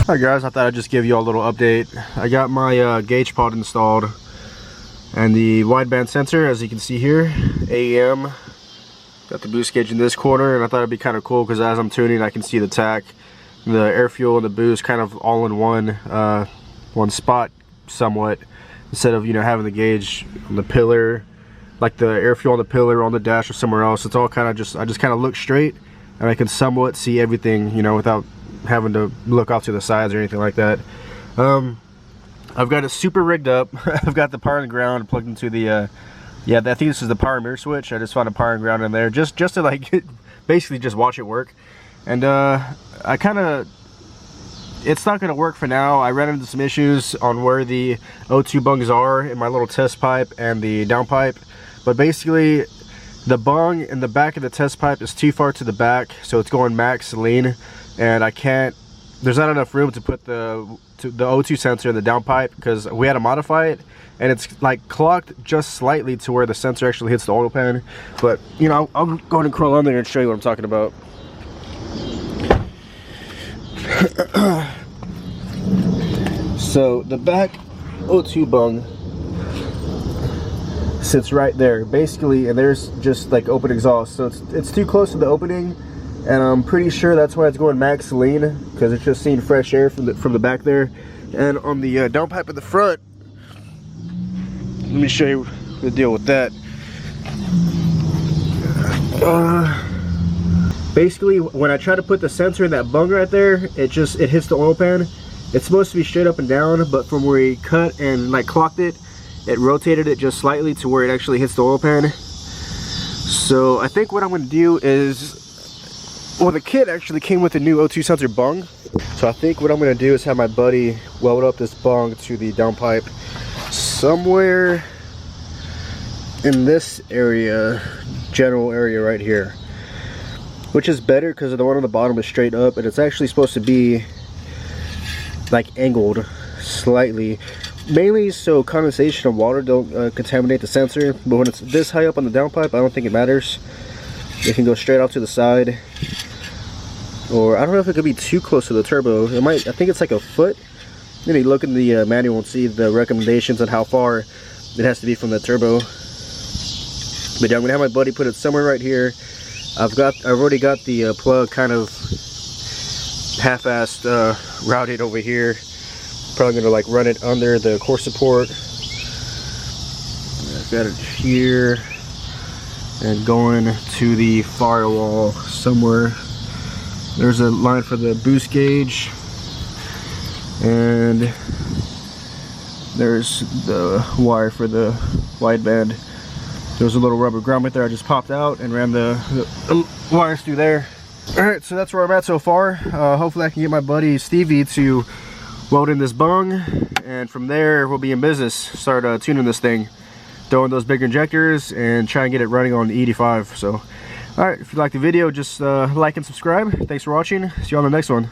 Alright guys, I thought I'd just give you all a little update. I got my gauge pod installed and the wideband sensor, as you can see here, AEM. Got the boost gauge in this corner, and I thought it'd be kind of cool because as I'm tuning I can see the tach, the air fuel and the boost kind of all in one spot somewhat, instead of, you know, having the gauge on the pillar, like the air fuel on the pillar or on the dash or somewhere else. It's all kind of just, I just kind of look straight and I can somewhat see everything, you know, without having to look off to the sides or anything like that. I've got it super rigged up. I've got the power and ground plugged into the yeah, I think this is the power mirror switch. I just found a power and ground in there just to like basically just watch it work. And I kind of, it's not going to work for now. I ran into some issues on where the O2 bungs are in my little test pipe and the downpipe, but basically the bung in the back of the test pipe is too far to the back, so it's going max lean, and I can't, there's not enough room to put the O2 sensor in the downpipe because we had to modify it, and it's like clocked just slightly to where the sensor actually hits the oil pan. But you know, I'll go ahead and crawl under there and show you what I'm talking about. So the back O2 bung sits right there basically, and there's just like open exhaust, so it's too close to the opening, and I'm pretty sure that's why it's going max lean, because it's just seeing fresh air from the back there. And on the downpipe at the front, let me show you the deal with that. Basically, when I try to put the sensor in that bung right there, it hits the oil pan. It's supposed to be straight up and down, but from where he cut and like clocked it, it rotated it just slightly to where it actually hits the oil pan. So I think what I'm going to do is, well, the kit actually came with a new O2 sensor bung. So I think what I'm going to do is have my buddy weld up this bung to the downpipe somewhere in this area, general area right here, which is better because the one on the bottom is straight up, and it's actually supposed to be like angled slightly, mainly so condensation of water don't contaminate the sensor. But when it's this high up on the downpipe, I don't think it matters. It can go straight out to the side, or I don't know if it could be too close to the turbo. It might. I think it's like a foot. Maybe look in the manual and see the recommendations on how far it has to be from the turbo. But yeah, I'm gonna have my buddy put it somewhere right here. I've already got the plug kind of half-assed routed over here. Probably gonna like run it under the core support. I've got it here and going to the firewall somewhere. There's a line for the boost gauge, and there's the wire for the wideband. There's a little rubber grommet there I just popped out and ran the wires through there. Alright, so that's where I'm at so far. Hopefully I can get my buddy Stevie to weld in this bung, and from there we'll be in business. Start tuning this thing, throwing those bigger injectors, and try and get it running on the 85. So alright, if you like the video, just like and subscribe. Thanks for watching. See you on the next one.